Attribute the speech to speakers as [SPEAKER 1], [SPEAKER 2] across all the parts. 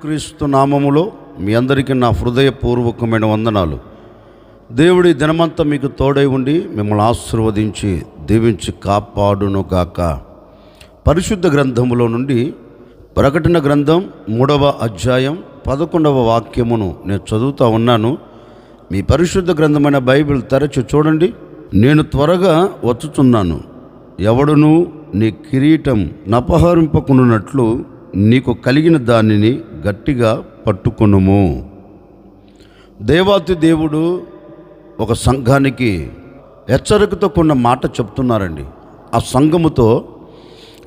[SPEAKER 1] యేసుక్రీస్తు నామములో మీ అందరికీ నా హృదయపూర్వకమైన వందనాలు. దేవుడి దినమంతా మీకు తోడై ఉండి మిమ్మల్ని ఆశీర్వదించి దీవించి కాపాడును గాక. పరిశుద్ధ గ్రంథములో నుండి ప్రకటన గ్రంథం 3వ అధ్యాయం 11వ వాక్యమును నేను చదువుతూ ఉన్నాను. మీ పరిశుద్ధ గ్రంథమైన బైబిల్ తెరచి చూడండి. నేను త్వరగా వచ్చుచున్నాను, ఎవడును నీ కిరీటం నపహరింపకున్నట్లు నీకు కలిగిన దానిని గట్టిగా పట్టుకొనుము. దేవాతి దేవుడు ఒక సంఘానికి హెచ్చరికతో కొన్న మాట చెప్తున్నారండి. ఆ సంఘముతో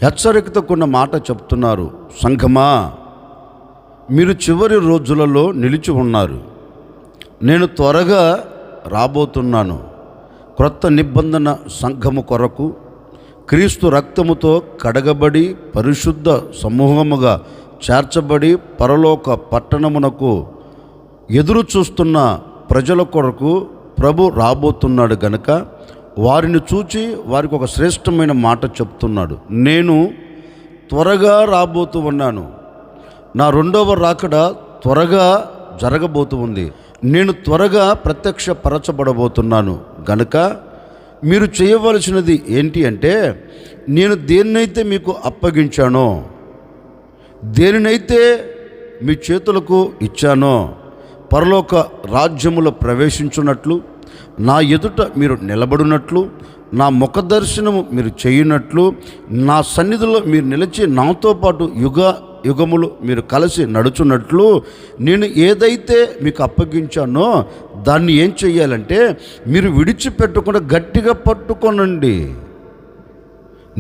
[SPEAKER 1] హెచ్చరికతో కొన్న మాట చెప్తున్నారు. సంఘమా, మీరు చివరి రోజులలో నిలిచి ఉన్నారు. నేను త్వరగా రాబోతున్నాను. క్రొత్త నిబంధన సంఘము కొరకు క్రీస్తు రక్తముతో కడగబడి పరిశుద్ధ సమూహముగా చేర్చబడి పరలోక పట్టణమునకు ఎదురు చూస్తున్న ప్రజల కొరకు ప్రభు రాబోతున్నాడు గనుక వారిని చూచి వారికి ఒక శ్రేష్టమైన మాట చెప్తున్నాడు. నేను త్వరగా రాబోతూ ఉన్నాను. నా రెండవ రాకడ త్వరగా జరగబోతూ ఉంది. నేను త్వరగా ప్రత్యక్షపరచబడబోతున్నాను గనుక మీరు చేయవలసినది ఏంటి అంటే, నేను దేన్నైతే మీకు అప్పగించానో, దేనినైతే మీ చేతులకు ఇచ్చానో, పరలోక రాజ్యములో ప్రవేశించున్నట్లు, నా ఎదుట మీరు నిలబడినట్లు, నా ముఖదర్శనము మీరు చేయనట్లు, నా సన్నిధిలో మీరు నిలిచి నాతో పాటు యుగములు మీరు కలిసి నడుచున్నట్లు నేను ఏదైతే మీకు అప్పగించానో దాన్ని ఏం చెయ్యాలంటే మీరు విడిచిపెట్టకుండా గట్టిగా పట్టుకోనండి.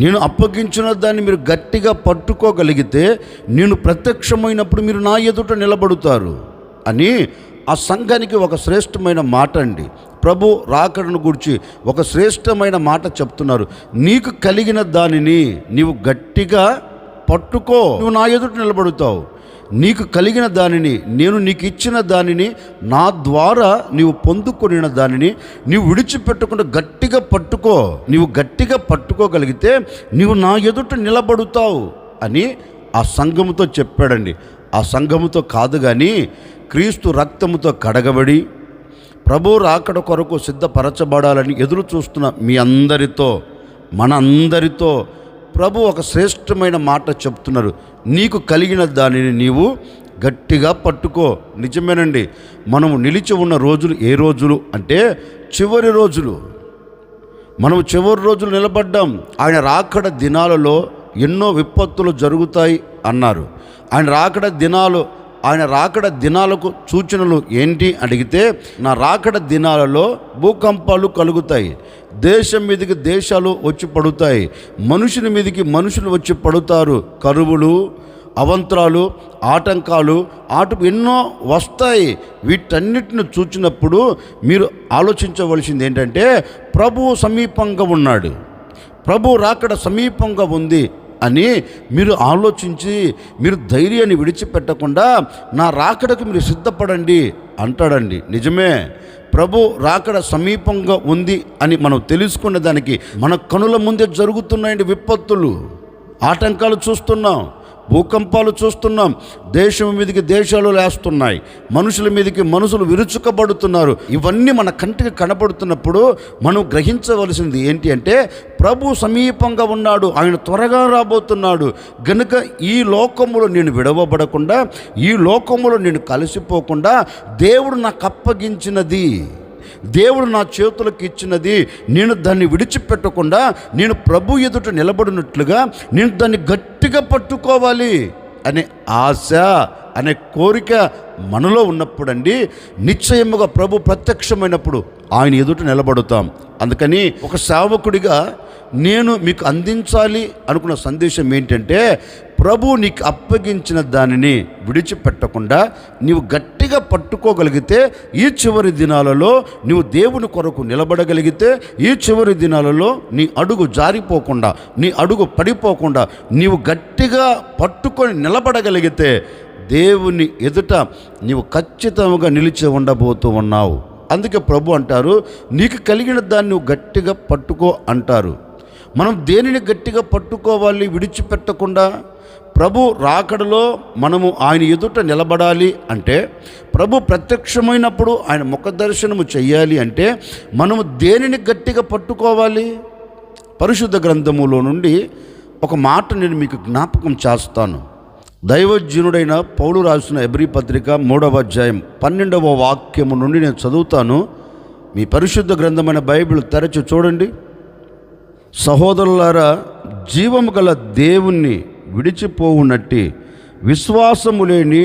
[SPEAKER 1] నేను అప్పగించిన దాన్ని మీరు గట్టిగా పట్టుకోగలిగితే నేను ప్రత్యక్షమైనప్పుడు మీరు నా ఎదుట నిలబడుతారు అని ఆ సంఘానికి ఒక శ్రేష్టమైన మాట అండి. ప్రభు రాకడను గురించి ఒక శ్రేష్టమైన మాట చెప్తున్నారు. నీకు కలిగిన దానిని నీవు గట్టిగా పట్టుకో, నువ్వు నా ఎదుట నిలబడుతావు. నీకు కలిగిన దానిని, నేను నీకు ఇచ్చిన దానిని, నా ద్వారా నీవు పొందుకొనిన దానిని నీవు విడిచిపెట్టకుండా గట్టిగా పట్టుకో. నీవు గట్టిగా పట్టుకోగలిగితే నీవు నా ఎదుట నిలబడుతావు అని ఆ సంఘముతో చెప్పాడండి. ఆ సంఘముతో కాదు కానీ క్రీస్తు రక్తముతో కడగబడి ప్రభు రాకడ కొరకు సిద్ధపరచబడాలని ఎదురు చూస్తున్న మీ అందరితో, మనందరితో ప్రభు ఒక శ్రేష్టమైన మాట చెప్తున్నారు. నీకు కలిగిన దానిని నీవు గట్టిగా పట్టుకో. నిజమేనండి, మనము నిలిచి ఉన్న రోజులు ఏ రోజులు అంటే చివరి రోజులు. మనము చివరి రోజులు నిలబడ్డాం. ఆయన రాకడ దినాలలో ఎన్నో విపత్తులు జరుగుతాయి అన్నారు. ఆయన రాకడ దినాలకు సూచనలు ఏంటి అడిగితే, నా రాకడ దినాలలో భూకంపాలు కలుగుతాయి, దేశం మీదకి దేశాలు వచ్చి పడుతాయి, మనుషుల మీదకి మనుషులు వచ్చి పడుతారు, కరువులు, అవంతరాలు, ఆటంకాలు ఎన్నో వస్తాయి. వీటన్నిటిని చూచినప్పుడు మీరు ఆలోచించవలసింది ఏంటంటే, ప్రభువు సమీపంగా ఉన్నాడు, ప్రభు రాకడ సమీపంగా ఉంది అని మీరు ఆలోచించి మీరు ధైర్యాన్ని విడిచిపెట్టకుండా నా రాకడకు మీరు సిద్ధపడండి అంటాడండి. నిజమే, ప్రభు రాకడ సమీపంగా ఉంది అని మనం తెలుసుకునే దానికి మన కనుల ముందే జరుగుతున్నాయండి విపత్తులు, ఆటంకాలు చూస్తున్నాం, భూకంపాలు చూస్తున్నాం, దేశం మీదకి దేశాలు లేస్తున్నాయి, మనుషుల మీదకి మనుషులు విరుచుకబడుతున్నారు. ఇవన్నీ మన కంటికి కనబడుతున్నప్పుడు మనం గ్రహించవలసింది ఏంటి అంటే, ప్రభు సమీపంగా ఉన్నాడు, ఆయన త్వరగా రాబోతున్నాడు గనుక ఈ లోకములో నేను విడవబడకుండా, ఈ లోకములో నేను కలిసిపోకుండా దేవుడు నాకు అప్పగించినది, దేవుడు నా చేతులకు ఇచ్చినది, నేను దాన్ని విడిచిపెట్టకుండా నేను ప్రభు ఎదుట నిలబడినట్లుగా నేను దాన్ని గట్టిగా పట్టుకోవాలి అనే ఆశ, అనే కోరిక మనలో ఉన్నప్పుడండి నిశ్చయముగా ప్రభు ప్రత్యక్షమైనప్పుడు ఆయన ఎదుట నిలబడుతాం. అందుకని ఒక సేవకుడిగా నేను మీకు అందించాలి అనుకున్న సందేశం ఏంటంటే, ప్రభు నీకు అప్పగించిన దానిని విడిచిపెట్టకుండా నీవు గట్టిగా పట్టుకోగలిగితే, ఈ చివరి దినాలలో నీవు దేవుని కొరకు నిలబడగలిగితే, ఈ చివరి దినాలలో నీ అడుగు జారిపోకుండా, నీ అడుగు పడిపోకుండా నీవు గట్టిగా పట్టుకొని నిలబడగలిగితే దేవుని ఎదుట నీవు ఖచ్చితంగా నిలిచి ఉండబోతూ ఉన్నావు. అందుకే ప్రభు అంటారు, నీకు కలిగిన దాన్ని నువ్వు గట్టిగా పట్టుకో అంటారు. మనం దేనిని గట్టిగా పట్టుకోవాలి విడిచిపెట్టకుండా? ప్రభు రాకడలో మనము ఆయన ఎదుట నిలబడాలి అంటే, ప్రభు ప్రత్యక్షమైనప్పుడు ఆయన ముఖ దర్శనము చెయ్యాలి అంటే మనము దేనిని గట్టిగా పట్టుకోవాలి? పరిశుద్ధ గ్రంథములో నుండి ఒక మాట నేను మీకు జ్ఞాపకం చేస్తాను. దైవజనుడైన పౌలు రాసిన హెబ్రీ పత్రిక 3వ అధ్యాయం 12వ వాక్యము నుండి నేను చదువుతాను. మీ పరిశుద్ధ గ్రంథమైన బైబిల్ తెరచి చూడండి. సహోదరులారా, జీవము గల దేవుణ్ణి విడిచిపోవునట్టి విశ్వాసము లేని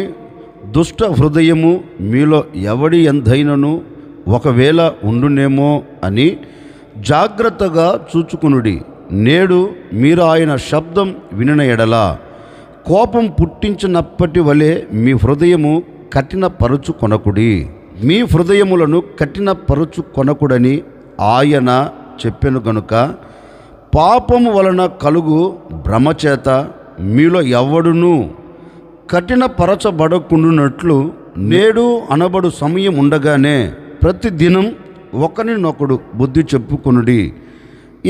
[SPEAKER 1] దుష్ట హృదయము మీలో ఎవడి ఎందైనను ఒకవేళ ఉండునేమో అని జాగ్రత్తగా చూచుకునుడి. నేడు మీరు ఆయన శబ్దం వినిన ఎడల కోపం పుట్టించినప్పటి వలె మీ హృదయము కఠినపరుచుకొనకుడి. మీ హృదయములను కఠినపరుచుకొనకుడని ఆయన చెప్పెను గనుక పాపము వలన కలుగు భ్రమచేత మీలో ఎవడునూ కఠినపరచబడకుండునట్లు నేడు అనబడు సమయం ఉండగానే ప్రతిదినం ఒకరినొకడు బుద్ధి చెప్పుకొనుడి.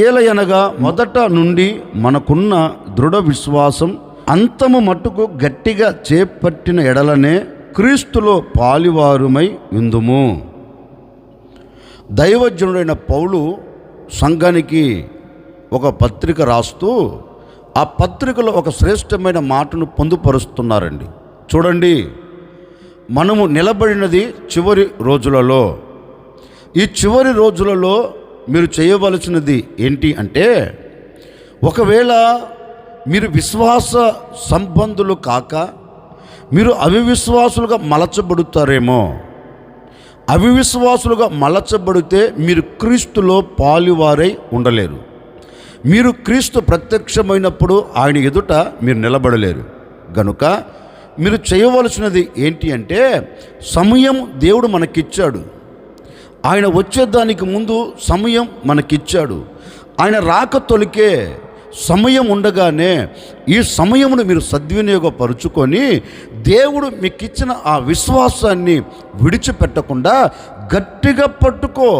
[SPEAKER 1] ఏలయనగా మొదట నుండి మనకున్న దృఢ విశ్వాసం అంతము మట్టుకు గట్టిగా చేపట్టిన ఎడలనే క్రీస్తులో పాలివారుమై ఉందుము. దైవజనుడైన పౌలు సంఘానికి ఒక పత్రిక రాస్తూ ఆ పత్రికలో ఒక శ్రేష్టమైన మాటను పొందుపరుస్తున్నారండి. చూడండి, మనము నిలబడినది చివరి రోజులలో. ఈ చివరి రోజులలో మీరు చేయవలసినది ఏంటి అంటే, ఒకవేళ మీరు విశ్వాస సంబంధులు కాక మీరు అవిశ్వాసులుగా మలచబడుతారేమో. అవిశ్వాసులుగా మలచబడితే మీరు క్రీస్తులో పాలువారై ఉండలేరు. మీరు క్రీస్తు ప్రత్యక్షమైనప్పుడు ఆయన ఎదుట మీరు నిలబడలేరు. గనుక మీరు చేయవలసినది ఏంటి అంటే, సమయం దేవుడు మనకిచ్చాడు. ఆయన వచ్చేదానికి ముందు సమయం మనకిచ్చాడు. ఆయన రాక తొలికే సమయం ఉండగానే ఈ సమయమును మీరు సద్వినియోగపరుచుకొని దేవుడు మీకు ఇచ్చిన ఆ విశ్వాసాన్ని విడిచిపెట్టకుండా గట్టిగా పట్టుకో.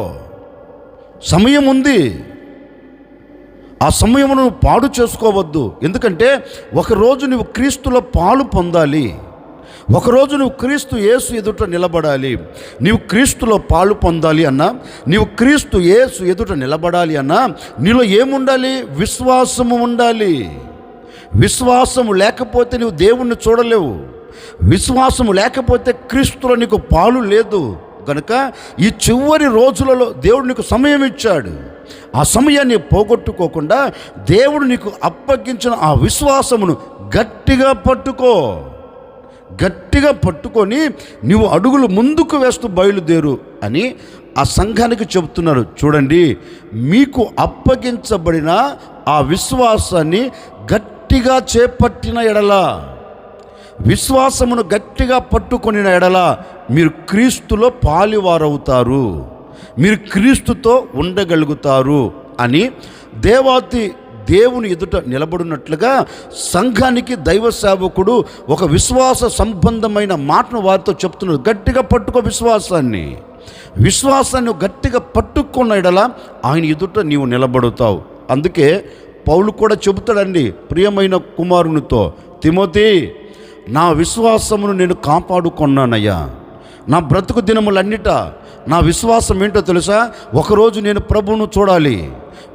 [SPEAKER 1] సమయం ఉంది, ఆ సమయమును పాడు చేసుకోవద్దు. ఎందుకంటే ఒకరోజు నువ్వు క్రీస్తులో పాలు పొందాలి. ఒకరోజు నువ్వు క్రీస్తు యేసు ఎదుట నిలబడాలి. నీవు క్రీస్తులో పాలు పొందాలి అన్నా, నీవు క్రీస్తు యేసు ఎదుట నిలబడాలి అన్నా నీలో ఏముండాలి? విశ్వాసము ఉండాలి. విశ్వాసము లేకపోతే నువ్వు దేవుణ్ణి చూడలేవు. విశ్వాసము లేకపోతే క్రీస్తులో నీకు పాలు లేదు. కనుక ఈ చివరి రోజులలో దేవుడు నీకు సమయం ఇచ్చాడు. ఆ సమయాన్ని పోగొట్టుకోకుండా దేవుడు నీకు అప్పగించిన ఆ విశ్వాసమును గట్టిగా పట్టుకో. గట్టిగా పట్టుకొని నీవు అడుగులు ముందుకు వేస్తూ బయలుదేరు అని ఆ సంఘానికి చెబుతున్నారు. చూడండి, మీకు అప్పగించబడిన ఆ విశ్వాసాన్ని గట్టిగా చేపట్టిన ఎడల, విశ్వాసమును గట్టిగా పట్టుకొనిన ఎడల మీరు క్రీస్తులో పాలివారవుతారు, మీరు క్రీస్తుతో ఉండగలుగుతారు అని దేవాతి దేవుని ఎదుట నిలబడినట్లుగా సంఘానికి దైవ సేవకుడు ఒక విశ్వాస సంబంధమైన మాటను వారితో చెప్తున్నాడు. గట్టిగా పట్టుకో విశ్వాసాన్ని. విశ్వాసాన్ని గట్టిగా పట్టుకున్న ఎడల ఆయన ఎదుట నీవు నిలబడుతావు. అందుకే పౌలు కూడా చెబుతాడండి ప్రియమైన కుమారునితో, తిమోతి, నా విశ్వాసమును నేను కాపాడుకున్నానయ్యా. నా బ్రతుకు దినములన్నిట నా విశ్వాసం ఏంటో తెలుసా? ఒకరోజు నేను ప్రభువును చూడాలి,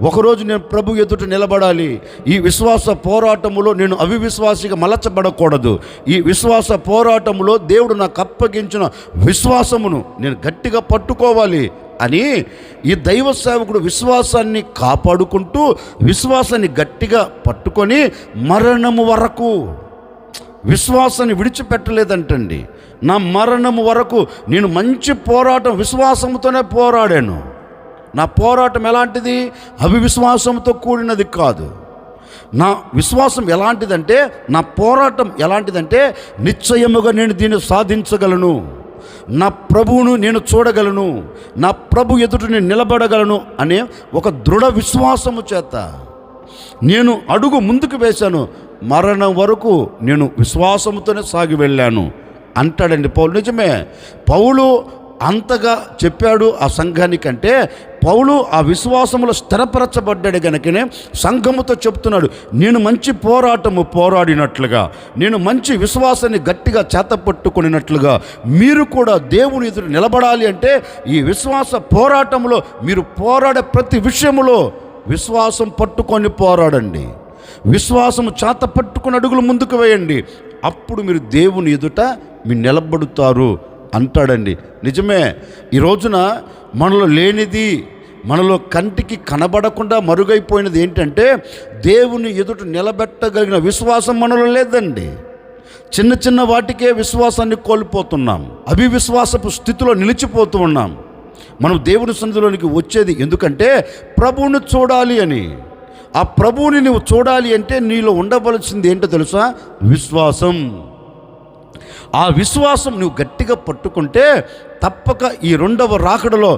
[SPEAKER 1] ఒకరోజు నేను ప్రభు ఎదుట నిలబడాలి. ఈ విశ్వాస పోరాటములో నేను అవిశ్వాసిగా మలచబడకూడదు. ఈ విశ్వాస పోరాటములో దేవుడు నాకు అప్పగించిన విశ్వాసమును నేను గట్టిగా పట్టుకోవాలి అని ఈ దైవ సేవకుడు విశ్వాసాన్ని కాపాడుకుంటూ విశ్వాసాన్ని గట్టిగా పట్టుకొని మరణము వరకు విశ్వాసాన్ని విడిచిపెట్టలేదంటండి. నా మరణము వరకు నేను మంచి పోరాటం విశ్వాసంతోనే పోరాడాను. నా పోరాటం ఎలాంటిది? అవిశ్వాసంతో కూడినది కాదు. నా విశ్వాసం ఎలాంటిదంటే, నా పోరాటం ఎలాంటిదంటే, నిశ్చయముగా నేను దీన్ని సాధించగలను, నా ప్రభువును నేను చూడగలను, నా ప్రభు ఎదుట నేను నిలబడగలను అనే ఒక దృఢ విశ్వాసము చేత నేను అడుగు ముందుకు వేశాను. మరణం వరకు నేను విశ్వాసంతోనే సాగి వెళ్ళాను అంటాడండి పౌలు. నిజమే, పౌలు అంతగా చెప్పాడు ఆ సంఘానికంటే పౌలు ఆ విశ్వాసములో స్థిరపరచబడ్డాడు గనుకనే సంఘముతో చెప్తున్నాడు, నేను మంచి పోరాటము పోరాడినట్లుగా, నేను మంచి విశ్వాసాన్ని గట్టిగా చేతపట్టుకున్నట్లుగా మీరు కూడా దేవుని ఎదురు నిలబడాలి అంటే ఈ విశ్వాస పోరాటంలో మీరు పోరాడే ప్రతి విషయములో విశ్వాసం పట్టుకొని పోరాడండి, విశ్వాసము చేత పట్టుకుని అడుగులు ముందుకు వేయండి, అప్పుడు మీరు దేవుని ఎదుట మీరు నిలబడుతారు అంటాడండి. నిజమే, ఈ రోజున మనలో లేనిది, మనలో కంటికి కనబడకుండా మరుగైపోయినది ఏంటంటే దేవుని ఎదుట నిలబెట్టగలిగిన విశ్వాసం మనలో లేదండి. చిన్న చిన్న వాటికే విశ్వాసాన్ని కోల్పోతున్నాం, అవిశ్వాసపు స్థితిలో నిలిచిపోతూ ఉన్నాం. మనం దేవుని సన్నిధిలోనికి వచ్చేది ఎందుకంటే ప్రభువుని చూడాలి అని. ఆ ప్రభువుని నువ్వు చూడాలి అంటే నీలో ఉండవలసింది ఏంటో తెలుసా? విశ్వాసం. ఆ విశ్వాసం నువ్వు గట్టిగా పట్టుకుంటే తప్పక ఈ రెండవ రాకడలో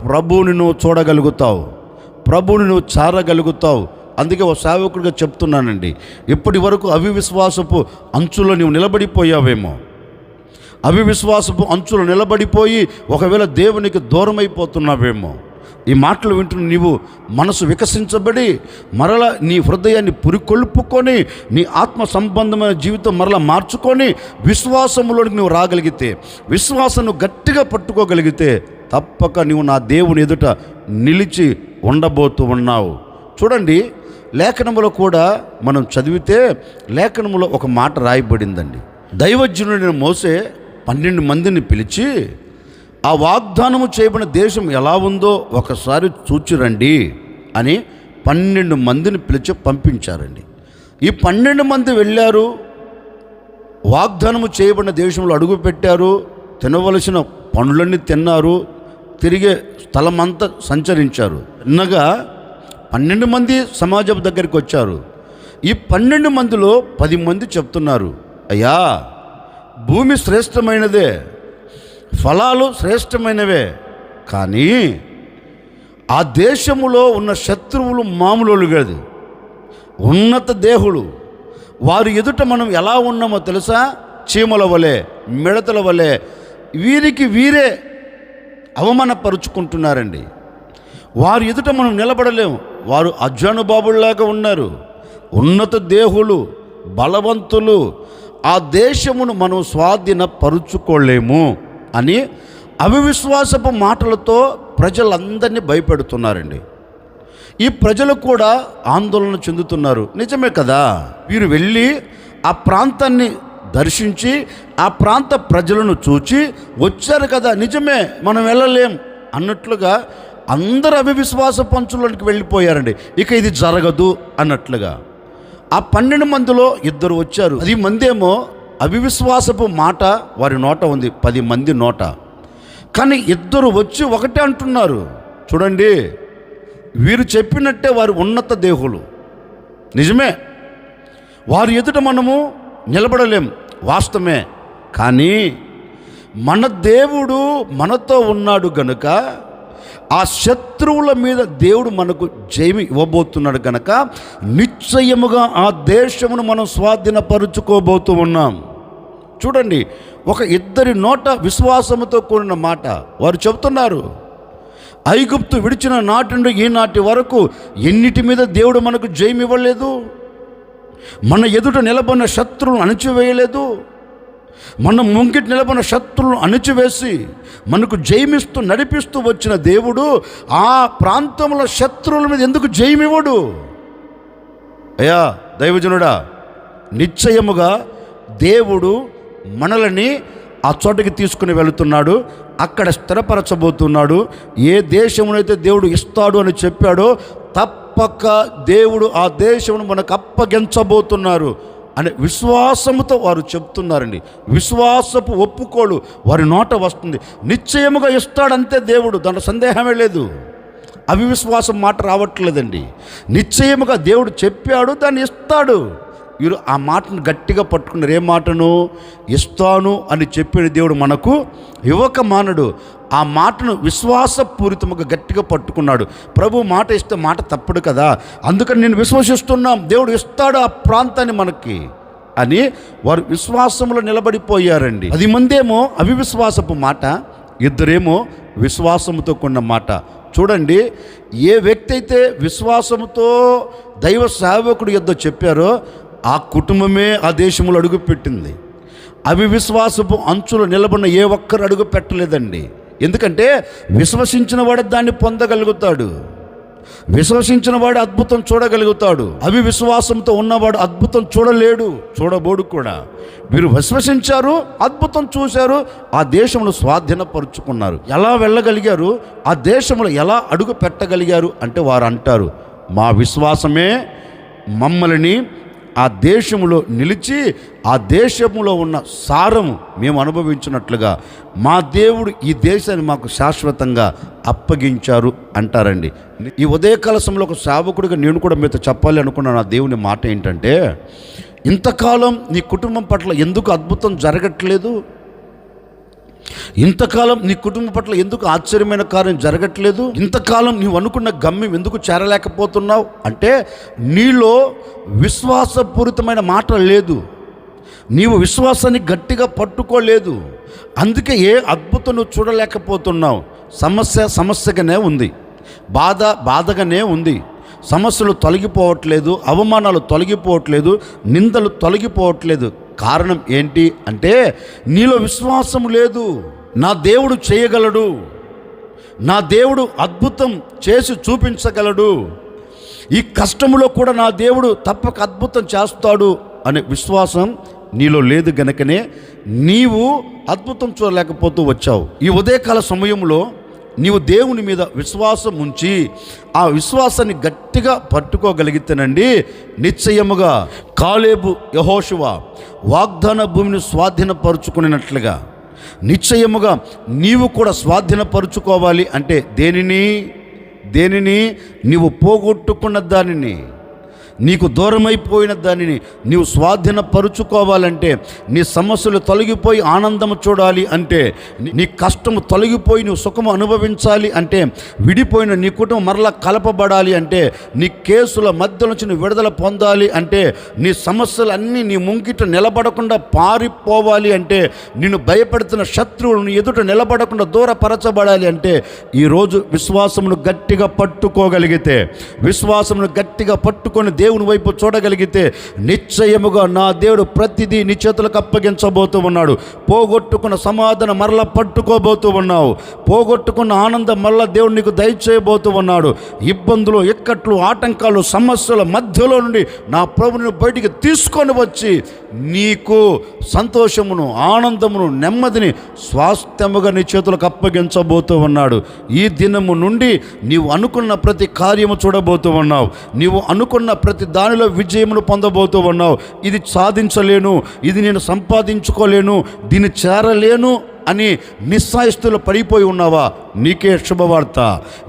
[SPEAKER 1] ప్రభువుని నువ్వు చూడగలుగుతావు, ప్రభువుని నువ్వు చారగలుగుతావు. అందుకే ఓ సేవకుడిగా చెప్తున్నానండి, ఇప్పటి వరకు అవిశ్వాసపు అంచులో నువ్వు నిలబడిపోయావేమో, అవిశ్వాసపు అంచులో నిలబడిపోయి ఒకవేళ దేవునికి దూరం అయిపోతున్నావేమో. ఈ మాటలు వింటున్న నీవు మనసు వికసించబడి మరలా నీ హృదయాన్ని పురికొల్పుకొని నీ ఆత్మ సంబంధమైన జీవితం మరలా మార్చుకొని విశ్వాసంలోనికి నువ్వు రాగలిగితే, విశ్వాసాన్ని గట్టిగా పట్టుకోగలిగితే తప్పక నువ్వు నా దేవుని ఎదుట నిలిచి ఉండబోతూ ఉన్నావు. చూడండి, లేఖనములో కూడా మనం చదివితే లేఖనములో ఒక మాట రాయబడిందండి. దైవజనుడైన మోసే 12 మందిని పిలిచి ఆ వాగ్దానము చేయబడిన దేశం ఎలా ఉందో ఒకసారి చూచిరండి అని 12 మందిని పిలిచి పంపించారండి. ఈ 12 మంది వెళ్ళారు, వాగ్దానము చేయబడిన దేశంలో అడుగు పెట్టారు, తినవలసిన పనులన్నీ తిన్నారు, తిరిగే స్థలమంతా సంచరించారు. చిన్నగా 12 మంది సమాజం దగ్గరికి వచ్చారు. ఈ 12 మందిలో 10 మంది చెప్తున్నారు, అయ్యా భూమి శ్రేష్టమైనదే, ఫలాలు శ్రేష్టమైనవే, కానీ ఆ దేశములో ఉన్న శత్రువులు మామూలు కాదు, ఉన్నత దేహులు. వారి ఎదుట మనం ఎలా ఉన్నామో తెలుసా? చీమల వలె, మిడతల వలె వీరికి వీరే అవమానపరుచుకుంటున్నారండి. వారి ఎదుట మనం నిలబడలేము. వారు అజ్ఞానుబాబుల్లాగా ఉన్నారు, ఉన్నత దేహులు, బలవంతులు. ఆ దేశమును మనం స్వాధీనపరుచుకోలేము అని అవిశ్వాసపు మాటలతో ప్రజలందరినీ భయపెడుతున్నారండి. ఈ ప్రజలు కూడా ఆందోళన చెందుతున్నారు. నిజమే కదా, వీరు వెళ్ళి ఆ ప్రాంతాన్ని దర్శించి ఆ ప్రాంత ప్రజలను చూచి వచ్చారు కదా, నిజమే మనం వెళ్ళలేం అన్నట్లుగా అందరు అవిశ్వాస పంచులోనికి వెళ్ళిపోయారండి. ఇక ఇది జరగదు అన్నట్లుగా ఆ 12 మందిలో 2 వచ్చారు. 10 మంది ఏమో అవిశ్వాసపు మాట వారి నోట ఉంది, 10 మంది నోట. కానీ 2 వచ్చి ఒకటే అంటున్నారు. చూడండి, వీరు చెప్పినట్టే వారు ఉన్నత దేహులు, నిజమే, వారి ఎదుట మనము నిలబడలేం, వాస్తవమే. కానీ మన దేవుడు మనతో ఉన్నాడు గనుక ఆ శత్రువుల మీద దేవుడు మనకు జయం ఇవ్వబోతున్నాడు గనక నిశ్చయముగా ఆ దేశమును మనం స్వాధీనపరుచుకోబోతూ ఉన్నాం. చూడండి, ఒక 2 నోట విశ్వాసముతో కూడిన మాట వారు చెబుతున్నారు. ఐగుప్తు విడిచిన నాటి నుండి ఈనాటి వరకు ఎన్నిటి మీద దేవుడు మనకు జయం ఇవ్వలేదు, మన ఎదుట నిలబడిన శత్రువులను అణిచివేయలేదు, మన ముంగిటి నిలబడిన శత్రువులను అణిచివేసి మనకు జయమిస్తూ నడిపిస్తూ వచ్చిన దేవుడు ఆ ప్రాంతంలో శత్రువుల మీద ఎందుకు జయమివ్వడు? అయ్యా దైవజనుడా, నిశ్చయముగా దేవుడు మనల్ని ఆ చోటకి తీసుకుని వెళుతున్నాడు, అక్కడ స్థిరపరచబోతున్నాడు. ఏ దేశమునైతే దేవుడు ఇస్తాడు అని చెప్పాడో తప్పక దేవుడు ఆ దేశమును మనకు అప్పగించబోతున్నారు అనే విశ్వాసముతో వారు చెప్తున్నారండి. విశ్వాసపు ఒప్పుకోలు వారి నోట వస్తుంది. నిశ్చయముగా ఇస్తాడంతే దేవుడు, దాంట్లో సందేహమే లేదు. అవిశ్వాసం మాట రావట్లేదండి. నిశ్చయముగా దేవుడు చెప్పాడు, దాన్ని ఇస్తాడు. వీరు ఆ మాటను గట్టిగా పట్టుకున్నారు. ఏ మాటను? ఇస్తాను అని చెప్పిన దేవుడు మనకు ఇవ్వక మానడు. ఆ మాటను విశ్వాసపూరితముగా గట్టిగా పట్టుకున్నాడు. ప్రభు మాట ఇస్తే మాట తప్పడు కదా, అందుకని నేను విశ్వసిస్తున్నాం దేవుడు ఇస్తాడు ఆ ప్రాంతాన్ని మనకి అని వారు విశ్వాసంలో నిలబడిపోయారండి. 10 మంది ఏమో అవిశ్వాసపు మాట, ఇద్దరేమో విశ్వాసముతో కొన్న మాట. చూడండి, ఏ వ్యక్తి అయితే విశ్వాసముతో దైవ సేవకుడు యొద్ద చెప్పారో ఆ కుటుంబమే ఆ దేశంలో అడుగుపెట్టింది. అవిశ్వాసపు అంచులు నిలబడిన ఏ ఒక్కరు అడుగు పెట్టలేదండి. ఎందుకంటే విశ్వసించిన వాడు దాన్ని పొందగలుగుతాడు, విశ్వసించిన వాడు అద్భుతం చూడగలుగుతాడు. అవిశ్వాసంతో ఉన్నవాడు అద్భుతం చూడలేడు, చూడబోడు కూడా. వీరు విశ్వసించారు, అద్భుతం చూశారు, ఆ దేశంలో స్వాధీనపరుచుకున్నారు. ఎలా వెళ్ళగలిగారు, ఆ దేశంలో ఎలా అడుగు పెట్టగలిగారు అంటే వారు అంటారు, మా విశ్వాసమే మమ్మల్ని ఆ దేశంలో నిలిచి ఆ దేశంలో ఉన్న సారము మేము అనుభవించినట్లుగా మా దేవుడు ఈ దేశాన్ని మాకు శాశ్వతంగా అప్పగించారు అంటారండి. ఈ ఉదయకాల సమయంలో ఒక సేవకుడిగా నేను కూడా మీతో చెప్పాలి అనుకున్న నా దేవుని మాట ఏంటంటే, ఇంతకాలం నీ కుటుంబం పట్ల ఎందుకు అద్భుతం జరగట్లేదు, ఇంతకాలం నీ కుటుంబం పట్ల ఎందుకు ఆశ్చర్యమైన కార్యం జరగట్లేదు, ఇంతకాలం నీవు అనుకున్న గమ్యం ఎందుకు చేరలేకపోతున్నావు అంటే నీలో విశ్వాసపూరితమైన మాట లేదు, నీవు విశ్వాసాన్ని గట్టిగా పట్టుకోలేదు. అందుకే ఏ అద్భుతం నువ్వు చూడలేకపోతున్నావు. సమస్యగానే ఉంది, బాధగానే ఉంది. సమస్యలు తొలగిపోవట్లేదు, అవమానాలు తొలగిపోవట్లేదు, నిందలు తొలగిపోవట్లేదు. కారణం ఏంటి అంటే నీలో విశ్వాసం లేదు. నా దేవుడు చేయగలడు, నా దేవుడు అద్భుతం చేసి చూపించగలడు, ఈ కష్టంలో కూడా నా దేవుడు తప్పక అద్భుతం చేస్తాడు అనే విశ్వాసం నీలో లేదు గనుకనే నీవు అద్భుతం చూడలేకపోతూ వచ్చావు. ఈ ఉదయకాల సమయంలో నీవు దేవుని మీద విశ్వాసం ఉంచి ఆ విశ్వాసాన్ని గట్టిగా పట్టుకోగలిగితేనండి, నిశ్చయముగా కాలేబు యెహోషువ వాగ్దాన భూమిని స్వాధీనపరుచుకున్నట్లుగా నిశ్చయముగా నీవు కూడా స్వాధీనపరుచుకోవాలి. అంటే దేనిని నీవు పోగొట్టుకున్న దానిని, నీకు దూరమైపోయిన దానిని నీవు స్వాధీనపరుచుకోవాలంటే, నీ సమస్యలు తొలగిపోయి ఆనందము చూడాలి అంటే, నీ కష్టము తొలగిపోయి నువ్వు సుఖము అనుభవించాలి అంటే, విడిపోయిన నీ కుటుంబం మరలా కలపబడాలి అంటే, నీ కేసుల మధ్య నుంచి నువ్వు విడుదల పొందాలి అంటే, నీ సమస్యలన్నీ నీ ముంగిట నిలబడకుండా పారిపోవాలి అంటే, నిన్ను భయపెడుతున్న శత్రువులను ఎదుట నిలబడకుండా దూరపరచబడాలి అంటే, ఈరోజు విశ్వాసమును గట్టిగా పట్టుకోగలిగితే, విశ్వాసమును గట్టిగా పట్టుకొని దేవుని వైపు చూడగలిగితే, నిశ్చయముగా నా దేవుడు ప్రతిదీ నీ చేతులకు అప్పగించబోతూ ఉన్నాడు. పోగొట్టుకున్న సమాధానం మరలా పట్టుకోబోతూ ఉన్నావు, పోగొట్టుకున్న ఆనందం మరలా దేవుడు నీకు దయచేయబోతూ ఉన్నాడు. ఇబ్బందులు, ఇక్కట్లు, ఆటంకాలు, సమస్యల మధ్యలో నుండి నా ప్రభువుని బయటికి తీసుకొని వచ్చి నీకు సంతోషమును, ఆనందమును, నెమ్మదిని స్వాస్థ్యముగా నీ చేతులకు అప్పగించబోతూ ఉన్నాడు. ఈ దినము నుండి నీవు అనుకున్న ప్రతి కార్యము చూడబోతూ ఉన్నావు, నీవు అనుకున్న ప్రతి దానిలో విజయమును పొందబోతూ ఉన్నావు. ఇది సాధించలేను, ఇది నేను సంపాదించుకోలేను, దీన్ని చేరలేను అని నిస్సాయిస్తులు పడిపోయి ఉన్నావా? నీకే శుభవార్త,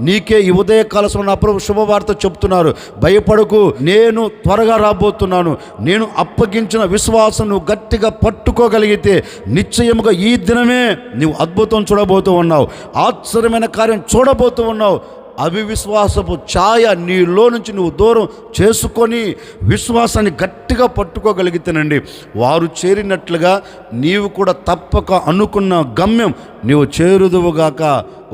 [SPEAKER 1] నీకే ఈ ఉదయకాల సమయంలో ప్రభు శుభవార్త చెప్తున్నారు. భయపడకు, నేను త్వరగా రాబోతున్నాను. నేను అప్పగించిన విశ్వాసం నువ్వు గట్టిగా పట్టుకోగలిగితే నిశ్చయముగా ఈ దినమే నువ్వు అద్భుతం చూడబోతూ ఉన్నావు, ఆశ్చర్యమైన కార్యం చూడబోతూ ఉన్నావు. అవిశ్వాసపు ఛాయ నీలో నుంచి నువ్వు దూరం చేసుకొని విశ్వాసాన్ని గట్టిగా పట్టుకోగలిగితేనండి, వారు చేరినట్లుగా నీవు కూడా తప్పక అనుకున్న గమ్యం నీవు చేరుదువుగాక.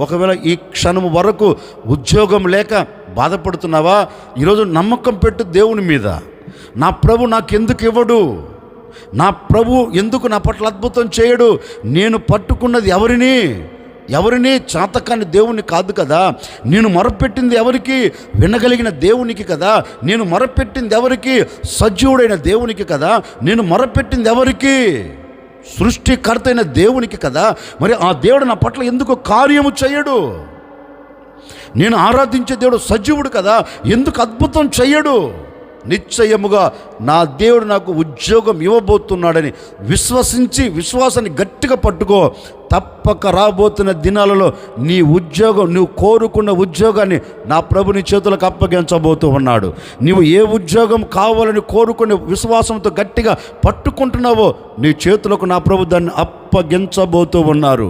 [SPEAKER 1] ఒకవేళ ఈ క్షణము వరకు ఉద్యోగం లేక బాధపడుతున్నావా? ఈరోజు నమ్మకం పెట్టు దేవుని మీద. నా ప్రభు నాకెందుకు ఇవ్వడు, నా ప్రభు ఎందుకు నా పట్ల అద్భుతం చేయడు? నేను పట్టుకున్నది ఎవరిని చాతకాన్ని దేవుని కాదు కదా. నేను మొరపెట్టింది ఎవరికి? వినగలిగిన దేవునికి కదా. నేను మొరపెట్టింది ఎవరికి? సజీవుడైన దేవునికి కదా. నేను మొరపెట్టింది ఎవరికి? సృష్టికర్త అయిన దేవునికి కదా. మరి ఆ దేవుడు నా పట్ల ఎందుకు కార్యము చేయడు? నేను ఆరాధించే దేవుడు సజీవుడు కదా, ఎందుకు అద్భుతం చేయడు? నిశ్చయముగా నా దేవుడు నాకు ఉద్యోగం ఇవ్వబోతున్నాడని విశ్వసించి విశ్వాసాన్ని గట్టిగా పట్టుకో. తప్పక రాబోతున్న దినాలలో నీ ఉద్యోగం, నువ్వు కోరుకున్న ఉద్యోగాన్ని నా ప్రభు నీ చేతులకు అప్పగించబోతూ ఉన్నాడు. నీవు ఏ ఉద్యోగం కావాలని కోరుకునే విశ్వాసంతో గట్టిగా పట్టుకుంటున్నావో నీ చేతులకు నా ప్రభు దాన్ని అప్పగించబోతూ ఉన్నారు.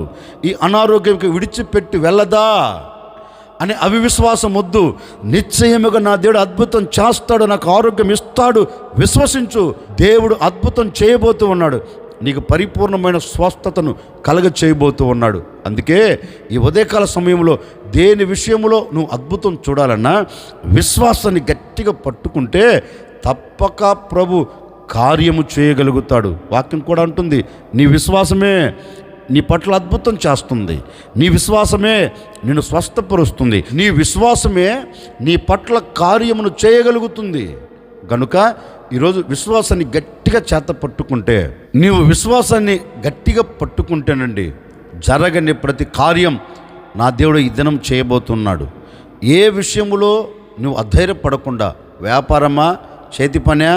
[SPEAKER 1] ఈ అనారోగ్యంకి విడిచిపెట్టి వెళ్ళదా అని అవిశ్వాసం వద్దు. నిశ్చయముగా నా దేవుడు అద్భుతం చేస్తాడు, నాకు ఆరోగ్యం ఇస్తాడు, విశ్వసించు. దేవుడు అద్భుతం చేయబోతూ ఉన్నాడు. నీకు పరిపూర్ణమైన స్వస్థతను కలగ చేయబోతూ ఉన్నాడు. అందుకే ఈ ఉదయకాల సమయంలో దేని విషయంలో నువ్వు అద్భుతం చూడాలన్నా విశ్వాసాన్ని గట్టిగా పట్టుకుంటే తప్పక ప్రభు కార్యము చేయగలుగుతాడు. వాక్యం కూడా అంటుంది, నీ విశ్వాసమే నీ పట్ల అద్భుతం చేస్తుంది, నీ విశ్వాసమే నిన్ను స్వస్థపరుస్తుంది, నీ విశ్వాసమే నీ పట్ల కార్యమును చేయగలుగుతుంది. గనుక ఈరోజు విశ్వాసాన్ని గట్టిగా చేత పట్టుకుంటే, నీవు విశ్వాసాన్ని గట్టిగా పట్టుకుంటేనండి జరగని ప్రతి కార్యం నా దేవుడు ఈ దినం చేయబోతున్నాడు. ఏ విషయములో నువ్వు అధైర్యపడకుండా, వ్యాపారమా, చేతి పనా,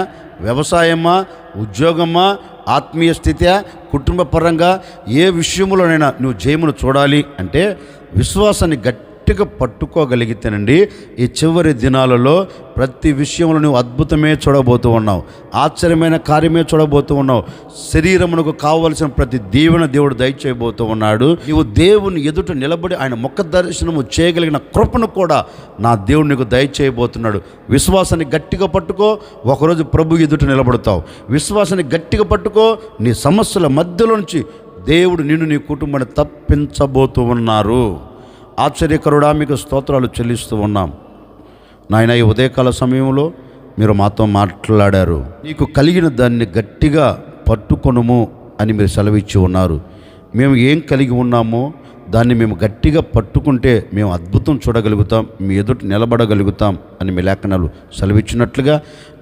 [SPEAKER 1] వ్యవసాయమా, ఉద్యోగమా, ఆత్మీయ స్థితి, కుటుంబ పరంగా ఏ విషయంలోనైనా నువ్వు జయమును చూడాలి అంటే విశ్వాసాన్ని గట్టిగా పట్టుకోగలిగితేనండి ఈ చివరి దినాలలో ప్రతి విషయంలో నువ్వు అద్భుతమే చూడబోతూ ఉన్నావు, ఆశ్చర్యమైన కార్యమే చూడబోతూ ఉన్నావు. శరీరమునకు కావలసిన ప్రతి దీవెన దేవుడు దయచేయబోతూ ఉన్నాడు. నీవు దేవుని ఎదుట నిలబడి ఆయన ముఖ దర్శనము చేయగలిగిన కృపను కూడా నా దేవుడు నీకు దయచేయబోతున్నాడు. విశ్వాసాన్ని గట్టిగా పట్టుకో, ఒకరోజు ప్రభు ఎదుట నిలబడతావు. విశ్వాసాన్ని గట్టిగా పట్టుకో, నీ సమస్యల మధ్యలో నుంచి దేవుడు నిన్ను, నీ కుటుంబాన్ని తప్పించబోతూ ఉన్నారు. ఆశ్చర్యకరుడా, మీకు స్తోత్రాలు చెల్లిస్తూ ఉన్నాం నాయన. ఈ ఉదయకాల సమయంలో మీరు మాతో మాట్లాడారు. నీకు కలిగిన దాన్ని గట్టిగా పట్టుకొనుము అని మీరు సెలవిచ్చి ఉన్నారు. మేము ఏం కలిగి ఉన్నామో దాన్ని మేము గట్టిగా పట్టుకుంటే మేము అద్భుతం చూడగలుగుతాం, మీ ఎదుట నిలబడగలుగుతాం అని మీ లేఖనాలు సెలవిచ్చినట్లుగా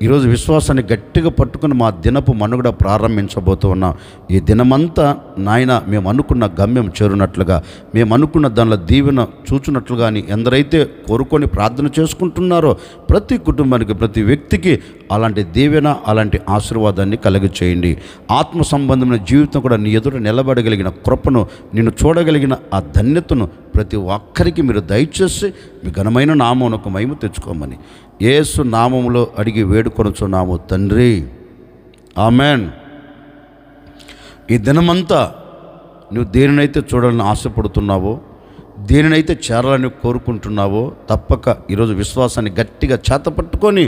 [SPEAKER 1] ఈరోజు విశ్వాసాన్ని గట్టిగా పట్టుకుని మా దినపు మనుగడ ప్రారంభించబోతూ ఉన్నాం. ఈ దినమంతా నాయన మేము అనుకున్న గమ్యం చేరునట్లుగా, మేము అనుకున్న దానిలో దీవెన చూచున్నట్లుగా అని ఎందరైతే కోరుకొని ప్రార్థన చేసుకుంటున్నారో ప్రతి కుటుంబానికి, ప్రతి వ్యక్తికి అలాంటి దీవెన, అలాంటి ఆశీర్వాదాన్ని కలుగ చేయండి. ఆత్మ సంబంధమైన జీవితం కూడా నీ ఎదుట నిలబడగలిగిన కృపను, నిన్ను చూడగలిగిన ఆ ధన్యతను ప్రతి ఒక్కరికి మీరు దయచేసి మీ ఘనమైన నామమునకు మహిమ తెచ్చుకోమని యేసు నామములో అడిగి వేడుకొనుచున్నాము తండ్రి, ఆమెన్. ఈ దినమంతా నువ్వు దేనినైతే చూడాలని ఆశపడుతున్నావో, దేనినైతే చేరాలని కోరుకుంటున్నావో తప్పక ఈరోజు విశ్వాసాన్ని గట్టిగా చేతపట్టుకొని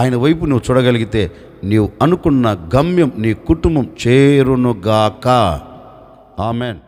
[SPEAKER 1] ఆయన వైపు నువ్వు చూడగలిగితే నీవు అనుకున్న గమ్యం నీ కుటుంబం చేరునుగాక. ఆమెన్.